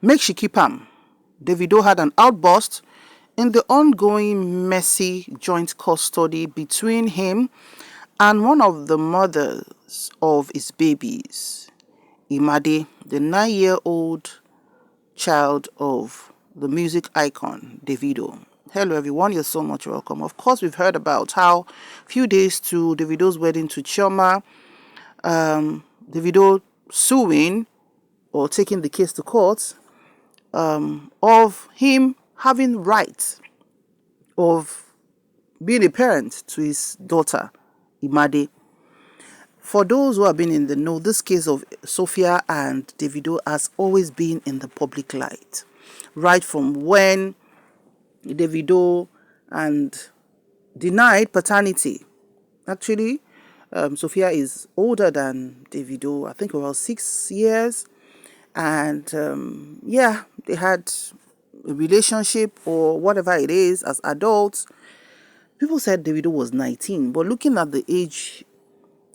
make she keep am. Davido had an outburst in the ongoing messy joint custody between him and one of the mothers of his babies, Imade, the 9-year-old child of the music icon Davido. Hello everyone, you're so much welcome. Of course, we've heard about how few days to Davido's wedding to Chioma, Davido suing or taking the case to court of him having rights of being a parent to his daughter, Imade. For those who have been in the know, this case of Sophia and Davido has always been in the public light. Right from when Davido and denied paternity. Actually, Sophia is older than Davido, I think about 6 years. And they had a relationship or whatever it is as adults. People said Davido was 19, but looking at the age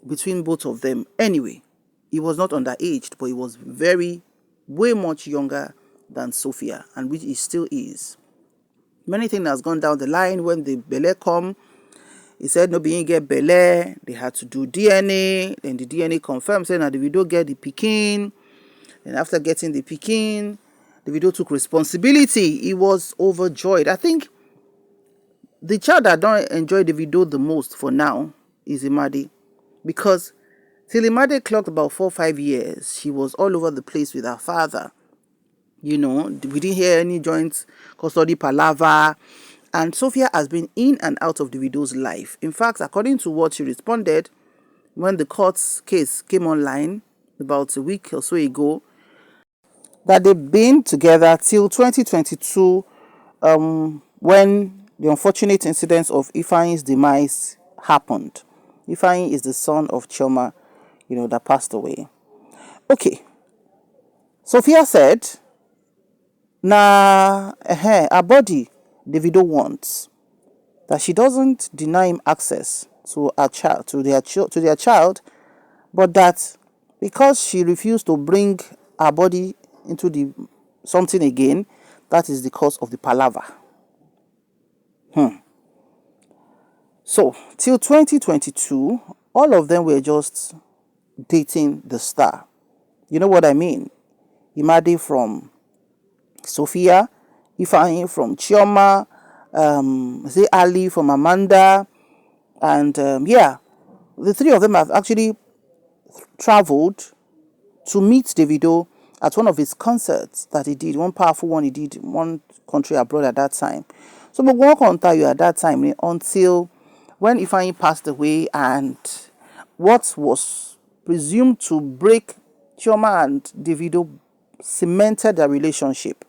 between both of them, anyway, he was not underaged, but he was way much younger than Sophia, and which he still is. Many things has gone down the line. When the belle come, he said no being get belle, they had to do DNA, then the DNA confirmed saying that Davido get the pikin, and after getting the pikin, Davido took responsibility. He was overjoyed. I think the child that don't enjoy Davido the most for now is Imade, because till Imade clocked about 4 or 5 years, she was all over the place with her father. We didn't hear any joint custody palaver, and Sophia has been in and out of Davido's life. In fact, according to what she responded when the court case came online about a week or so ago, that they've been together till 2022, when the unfortunate incident of Ifeanyi's demise happened. Ifeanyi is the son of Chioma, that passed away. Okay. Sophia said, her body Davido wants, that she doesn't deny him access to her child, to their child, but that because she refused to bring her body into the something again, that is the cause of the palaver. So till 2022, all of them were just dating the star. You know what I mean? Imade from Sophia, Ifeanyi from Chioma, Ssier Ali from Amanda, and the three of them have actually traveled to meet Davido at one of his concerts that he did, one powerful one he did in one country abroad at that time. So but one can't tell you at that time until when Ifeanyi passed away, and what was presumed to break Chioma and Davido cemented their relationship.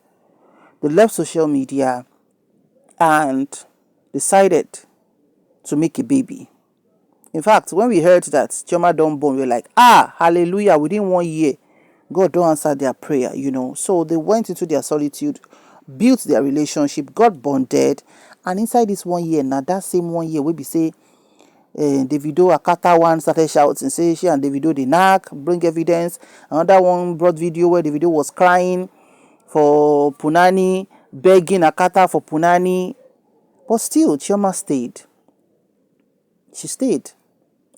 They left social media and decided to make a baby. In fact, when we heard that Chioma don't born, we were like, hallelujah, within 1 year, God don't answer their prayer, So they went into their solitude, built their relationship, got bonded, and inside this 1 year, now that same 1 year, we be say, Davido Akata one started shouting, say she and Davido they knack, bring evidence. Another one brought video where Davido was crying for Punani, begging Akata for Punani. But still, Chioma stayed. She stayed.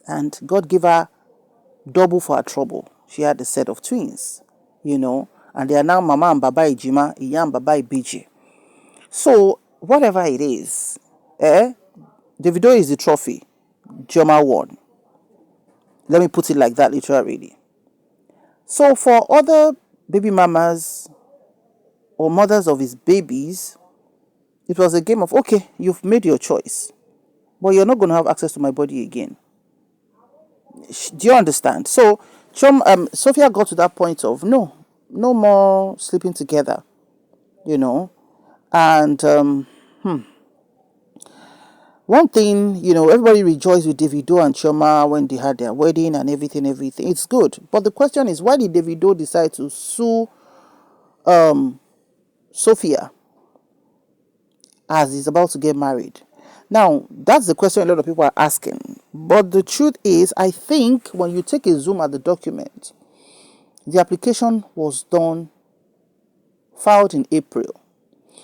And God gave her double for her trouble. She had a set of twins, and they are now Mama and Baba Ijima, Iya and Baba Ibiji. So, whatever it is, Davido is the trophy. Chioma won. Let me put it like that, literally. So, for other baby mamas or mothers of his babies, it was a game of, okay, you've made your choice, but you're not going to have access to my body again. Do you understand? So, Sophia got to that point of, no more sleeping together, and one thing, everybody rejoiced with Davido and Chioma when they had their wedding and everything. It's good. But the question is, why did Davido decide to sue Sophia as he's about to get married? Now, that's the question a lot of people are asking. But the truth is, I think when you take a zoom at the document, the application was done filed in April.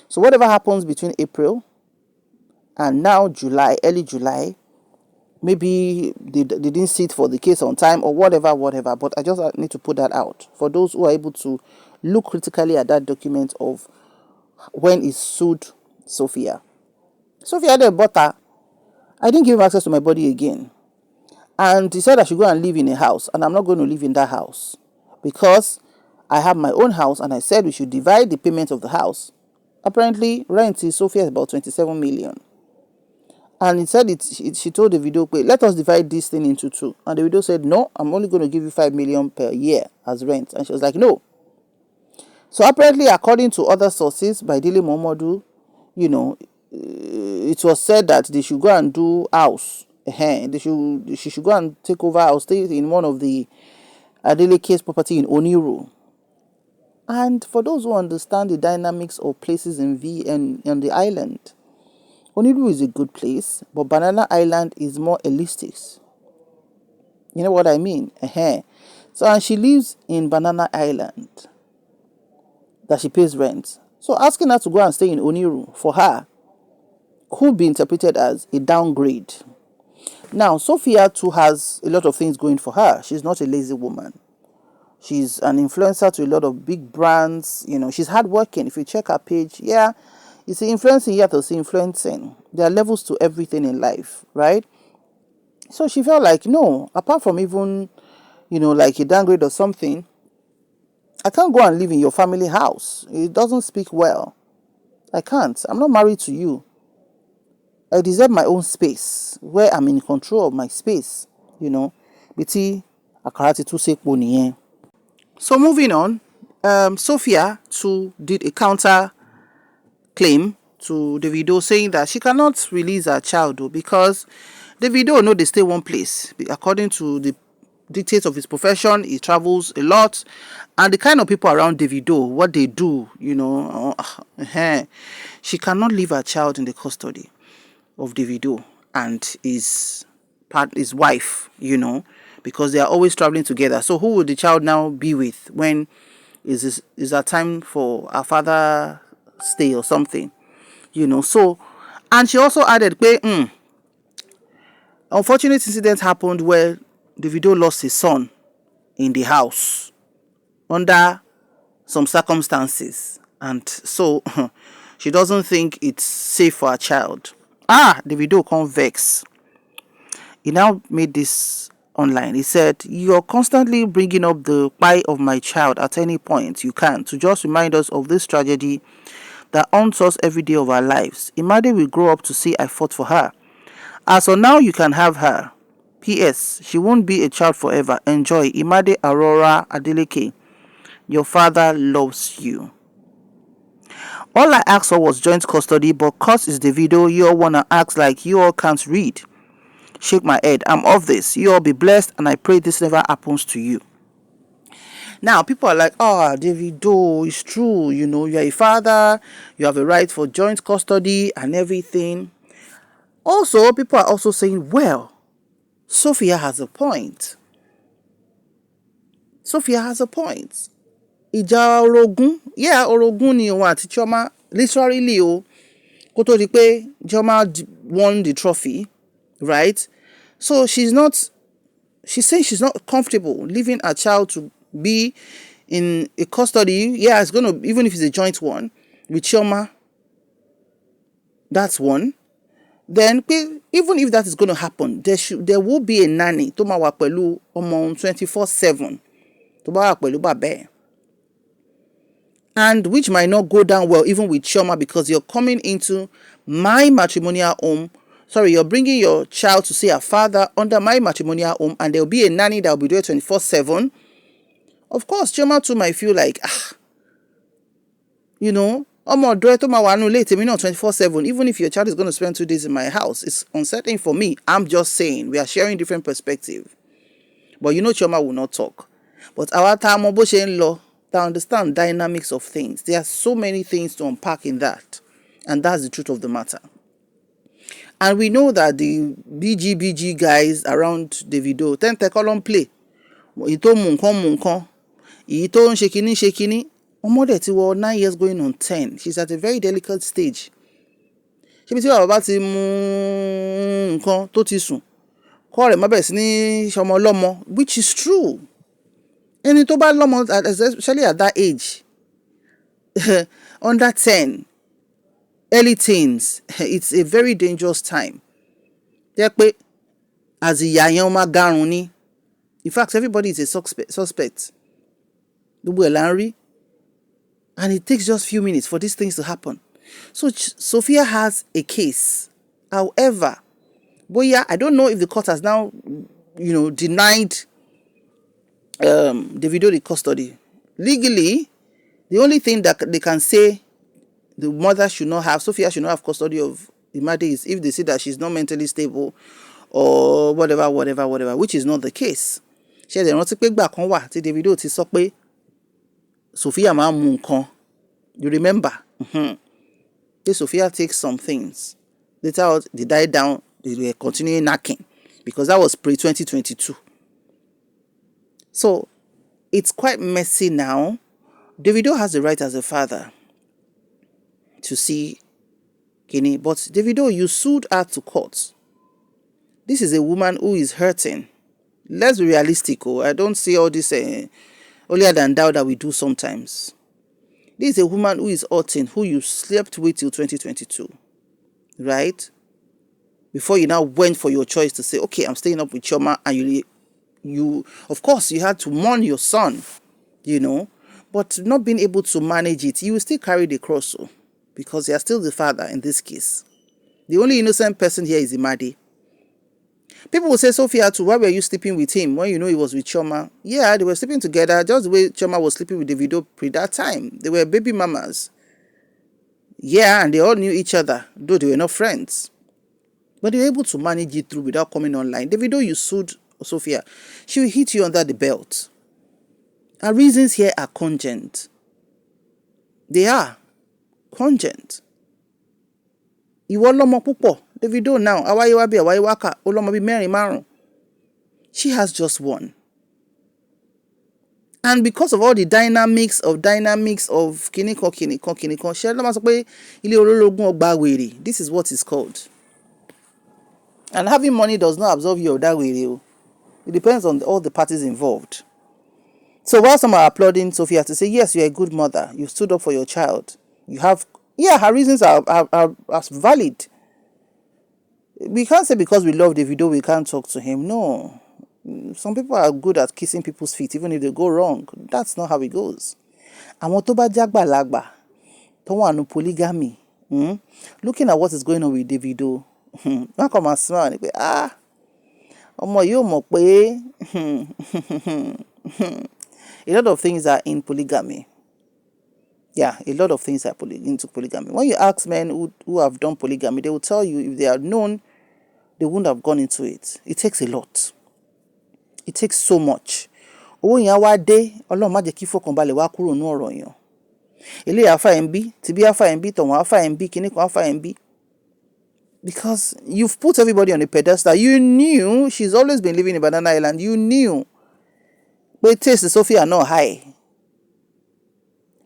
So whatever happens between April and now July, early July, maybe they didn't sit for the case on time or whatever. But I just need to put that out for those who are able to look critically at that document of when he sued Sophia. Sophia the butter. I didn't give him access to my body again. And he said I should go and live in a house, and I'm not going to live in that house because I have my own house, and I said we should divide the payment of the house. Apparently, rent in Sophia is about 27 million. And he said she told Davido, let us divide this thing into two. And Davido said, no, I'm only going to give you 5 million per year as rent. And she was like, no. So apparently, according to other sources by Ttle Momodu, it was said that they should go and do house. She should go and take over house, stay in one of the Adele case property in Oniru. And for those who understand the dynamics of places in the island, Oniru is a good place, but Banana Island is more elitist. You know what I mean? So, and she lives in Banana Island that she pays rent. So asking her to go and stay in Oniru for her could be interpreted as a downgrade. Now, Sophia too has a lot of things going for her. She's not a lazy woman. She's an influencer to a lot of big brands. She's hardworking. If you check her page, you see influencing, you have to see influencing. There are levels to everything in life, right? So she felt like, no, apart from even, like a downgrade or something, I can't go and live in your family house. It doesn't speak well. I can't. I'm not married to you. I deserve my own space where I'm in control of my space. Biti akarati tu sekpo niyen. So moving on, Sophia too did a counter claim to Davido saying that she cannot release her child because Davido know they stay one place. According to the dictates of his profession, he travels a lot, and the kind of people around Davido, what they do, she cannot leave her child in the custody of Davido and his wife, because they are always traveling together. So who would the child now be with when is a time for our father stay or something? So, and she also added, unfortunate incident happened where Davido lost his son in the house under some circumstances, and so she doesn't think it's safe for her child. Davido can't vex. He now made this online. He said, you're constantly bringing up the plight of my child at any point you can to just remind us of this tragedy that haunts us every day of our lives. Imade will grow up to see I fought for her. As for now, you can have her. P.S. She won't be a child forever. Enjoy. Imade Aurora Adeleke. Your father loves you. All I asked for was joint custody, but cause is Davido, you all wanna act like you all can't read. Shake my head. I'm off this. You all be blessed, and I pray this never happens to you. Now, people are like, Davido, it's true. You're a father. You have a right for joint custody and everything. Also, people are also saying, well, Sophia has a point. Ìjà orogún. Orogún ni òun àti Chioma. Literally, kó tó di pé Chioma won the trophy, right? So she's saying she's not comfortable leaving her child to be in a custody. It's going to, even if it's a joint one, with Chioma. That's one. Then, even if that is going to happen, there will be a nanny tó máa wà pẹ̀lú ọmọ 24/7 tó bá wà pẹ̀lú bàbá ẹ̀. And which might not go down well even with Chioma, because you're coming into my matrimonial home. Sorry, you're bringing your child to see her father under my matrimonial home, and there'll be a nanny that will be there 24/7. Of course, Chioma too might feel like, ọmọ ọ̀dọ̀ ẹ tó máa wà nínú ilé tèmi náà 24/7, even if your child is going to spend 2 days in my house, it's uncertain for me. I'm just saying, we are sharing different perspective. But Chioma will not talk. But our time, bó ṣe ń lọ, to understand dynamics of things. There are so many things to unpack in that. And that's the truth of the matter. And we know that the BGBG guys around Davido tend to call on play. Èyí tó mú nǹkan, èyí tó ń ṣe kíní, ọmọ dẹ̀ ti wọ 9 years going on 10. She's at a very delicate stage. Ṣé bí tí bàbá ti mú nǹkan tó ti sùn kọ́ rẹ̀ má bẹ̀rẹ̀ sí ní ṣọmọ lọ́mọ, which is true. Ẹni tó bá lọ́mọ, especially at that age, under 10, early teens, it's a very dangerous time. Jẹ́ pé as ìyá yẹn ó máa garun ni. In fact, everybody is a suspect. Gbogbo ẹ̀ là ń rí. And it takes just few minutes for these things to happen. So Sophia has a case. However, boya, I don't know if the court has now, denied Davido the custody. Legally, the only thing that they can say the mother should not have, Sophia should not have custody of Imade is if they see that she's not mentally stable or whatever, which is not the case. Ṣé ẹ rántí pé gbà kan wà tí Davido ti sọ pé Sophia máa ń mu nǹkan. You remember? Sophia takes some things. Later they died down. They were continuing knacking because that was pre-2022. So it's quite messy now. Davido has the right as a father to see Kini, but Davido, you sued her to court. This is a woman who is hurting. Let's be realistic. I don't see all this holier than thou that we do sometimes. This is a woman who is hurting, who you slept with till 2022, right? Before you now went for your choice to say, okay, I'm staying up with Chioma, and you of course you had to mourn your son, but not being able to manage it, you will still carry the cross, because you are still the father in this case. The only innocent person here is Imade. People will say, Sophia, why were you sleeping with him when you know he was with Chioma? Yeah, they were sleeping together, just the way Chioma was sleeping with Davido pre that time. They were baby mamas. Yeah, and they all knew each other, though they were not friends. But they were able to manage it through without coming online. Davido, you sued Sophia. She will hit you under the belt. Her reasons here are congent. They are congent. Ìwọ lọ́mọ púpọ̀. Davido now, awayewa bi awayewaka, olomo bi mẹ́rin márùn. She has just one. And because of all the dynamics of kiniko, she ló máa sọ pé ilé olórogún ọgbà wèrè. This is what it's called. And having money does not absolve you of that wèrè. It depends on all the parties involved. So while some are applauding Sophia to say, yes, you're a good mother, you stood up for your child, you have, her reasons are valid. We can't say because we love Davido, we can't talk to him. No. Some people are good at kissing people's feet, even if they go wrong. That's not how it goes. Àwọn tó bá jágbàlagbà, tó wà ní polygamy, looking at what is going on with Davido, wọ́n come and smile and say, ọmọ yóò mọ̀ pé a lot of things are in polygamy. Yeah, a lot of things are into polygamy. When you ask men who have done polygamy, they will tell you if they had known, they wouldn't have gone into it. It takes a lot. It takes so much. Owó yẹn wá dé, Ọlọ́run má jẹ́ kí fọkànbalẹ̀ wá kúrò nínú ọ̀rọ̀ yẹn. Ilé afa MB, tibí afa MB, tọ̀wọ̀n afa MB, kíní kan afa MB. Because you've put everybody on a pedestal. You knew she's always been living in Banana Island. You knew. Pé taste Sophia náà high.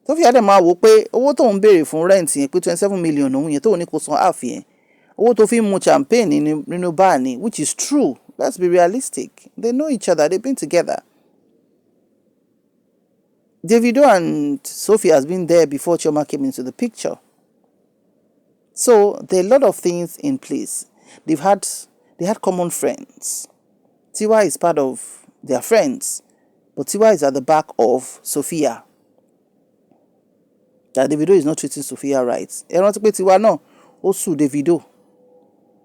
Sophia dẹ̀ máa wò pé owó tó ń béèrè fún rent yẹn pé 27 million òun yẹn tó ní kó san half yẹn. Owó tó fi mu champagne nínú bar ni, which is true. Let's be realistic. They know each other. They've been together. Davido and Sophia has been there before Chioma came into the picture. So there are a lot of things in place. They had common friends. Tiwa is part of their friends, but Tiwa is at the back of Sophia. That Davido is not treating Sophia right. Ẹ rántí pé Tiwa náà ó sue Davido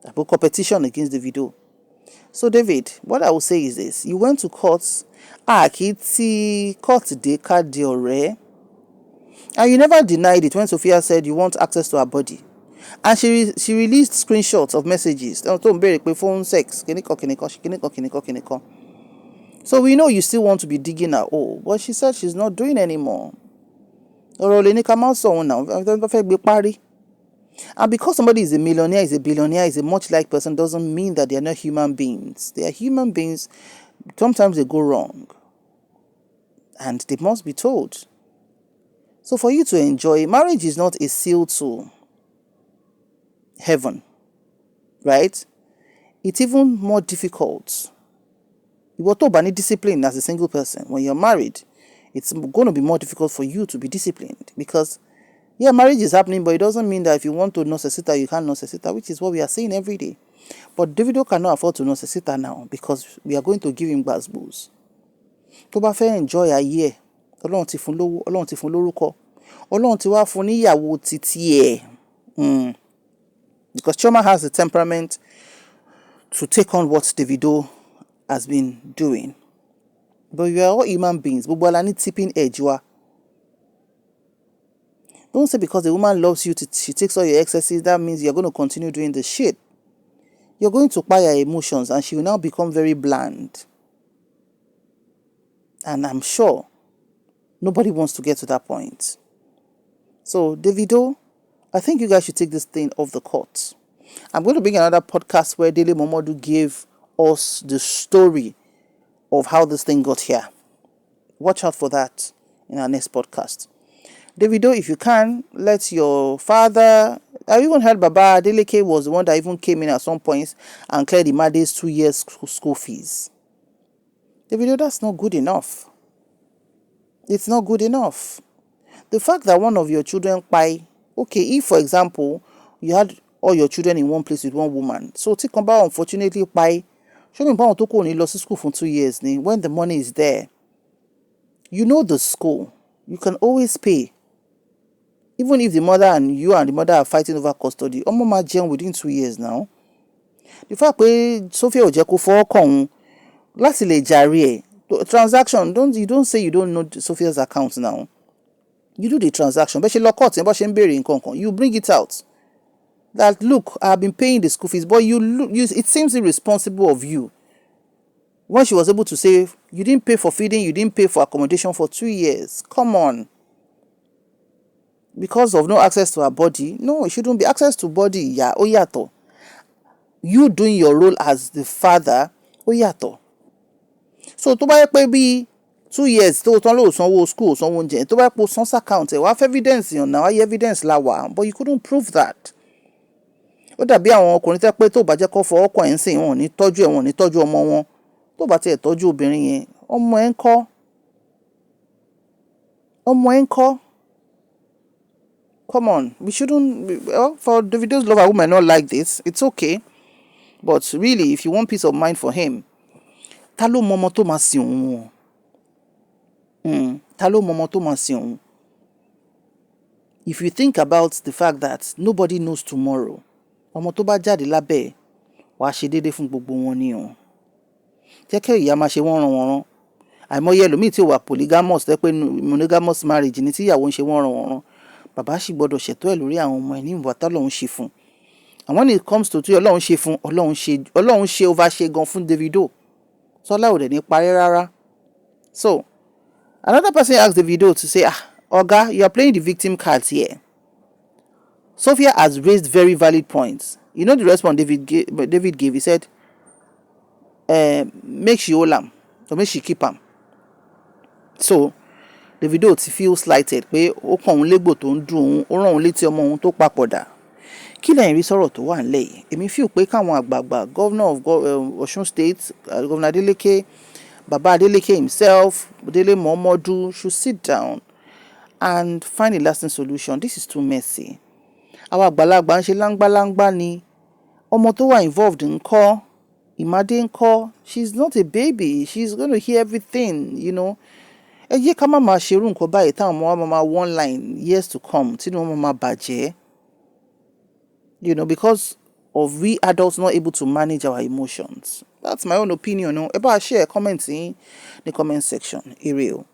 about competition against Davido. So David, what I will say is this: you went to court, kì í ti court dé ká di ọ̀rẹ́, and you never denied it when Sophia said you want access to her body. And she released screenshots of messages. Tó ń béèrè pé phone sex, kíníkan. So we know you still want to be digging her hole, but she said she's not doing anymore. Ọ̀rọ̀ lè ní ká má sọ òun náà, tó fẹ́ gbé parí. And because somebody is a millionaire, is a billionaire, is a much-liked person, doesn't mean that they are not human beings. They are human beings. Sometimes they go wrong. And they must be told. So for you to enjoy, marriage is not a seal to heaven, right? It's even more difficult. You were told by discipline as a single person. When you're married, it's going to be more difficult for you to be disciplined because, yeah, marriage is happening, but it doesn't mean that if you want to necessita, you can't necessita, which is what we are saying every day. But Davido cannot afford to necessita now because we are going to give him gbasgbos. Tó bá fẹ́ enjoy ayé ẹ̀, Ọlọ́run ti fún lówó, Ọlọ́run ti fún lórúkọ, Ọlọ́run ti wá fún níyàwó títí ẹ̀. Because Chioma has the temperament to take on what Davido has been doing. But we are all human beings. Gbogbo ala ní tipping edge wa. Don't say because the woman loves you, she takes all your excesses, that means you're going to continue doing the shit. You're going to pile your emotions and she will now become very bland. And I'm sure nobody wants to get to that point. So, Davido, I think you guys should take this thing off the court. I'm going to bring another podcast where Dele Momodu gave us the story of how this thing got here. Watch out for that in our next podcast. Davido, if you can, let your father... I even heard Baba Adeleke was the one that even came in at some points and cleared Imade's 2 years school fees. Davido, that's not good enough. It's not good enough. The fact that one of your children buy... Okay, if, for example, you had all your children in one place with one woman, so take about unfortunately buy... Show me about to go in school for 2 years when the money is there. You know the school. You can always pay. Even if the mother and you and the mother are fighting over custody, Omo ma jẹun within 2 years now. The fact that Sophia ò jẹ́ kó fọwọ́ kàn òun láti lè jàre ẹ̀. Transaction, you don't say you don't know Sophia's account now. You do the transaction. But she lock out, but she bury in you bring it out. That look, I've been paying the school fees, but it seems irresponsible of you. When she was able to say, you didn't pay for feeding, you didn't pay for accommodation for 2 years. Come on. Because of no access to her body. No, it shouldn't be access to body. Yeah, oyato. You doing your role as the father, oyato. So, tó bá yẹ pé bí 2 years, tó tán ló sanwó school, sanwó oúnjẹ, tó bá yẹ pé sans account, we have evidence on now, evidence lawa, but you couldn't prove that. Ó dàbí àwọn ọkùnrin tẹ́ pé tó bá jẹ́ kó fọwọ́ kàn ẹ́ sìn wọn ní tọ́jú ẹ̀ wọn ní tọ́jú ọmọ wọn. Tó bá tiẹ̀ tọ́jú obìnrin yẹn, ọmọ ẹ̀ ń kọ́. Ọmọ ẹ̀ ń kọ́. Come on, we shouldn't... Well, for Davido's lover who might not like this, it's okay. But really, if you want peace of mind for him, ta ló mọ ọmọ tó máa sìn òun? Ta ló mọ ọmọ tó máa sìn òun? If you think about the fact that nobody knows tomorrow, ọmọ tó bá jáde lábẹ́ ẹ̀, wàá ṣe déédéé fún gbogbo wọn ni o. Jẹ́ kí ìyá máa ṣe wọ́n ran wọ́n rán. Àìmọye ẹlòmíì tí ó wà polygamous tẹ́ pé monogamous marriage ni tí ìyàwó ń ṣe wọ́n ran wọ́n rán. Bàbá sì gbọ́dọ̀ ṣètò ẹ̀ lórí àwọn ọmọ ẹ̀ ní ìwà t'Ọlọ́run ṣe fún. And when it comes to Ọlọ́run ṣe fún, Ọlọ́run ṣe overṣe gan fún Davido. Sọlá ò dẹ̀ ní parí rárá. So, another person asked Davido to say, Oga, you are playing the victim cards here. Sophia has raised very valid points. You know the response David gave? He said, make she hold am, or make she keep am. So, Davido ti feel slighted pé ó kàn òun légbò tó ń dùn òun, ó rán òun létí ọmọ òun tó papòdà. Kí lẹ́yìn rí sọ̀rọ̀ tó wà nílẹ̀ yìí? Èmi feel pé káwọn àgbààgbà, governor of Osun State, Governor Adeleke, Baba Adeleke himself, Dele Momodu should sit down and find a lasting solution. This is too messy. Àwọn àgbàlagbà ń ṣe láńgbáláńgbá ni. Ọmọ tó wà involved ńkọ́? Imade ńkọ́? She's not a baby. She's going to hear everything, you know. Ẹ jẹ́ ká má máa ṣerú nǹkan báyìí táwọn ọmọ wa máa one line years to come tí wọ́n máa bàjẹ́. You know, because of we adults not able to manage our emotions. That's my own opinion. Ẹ bá share comment in the comment section. Ire o.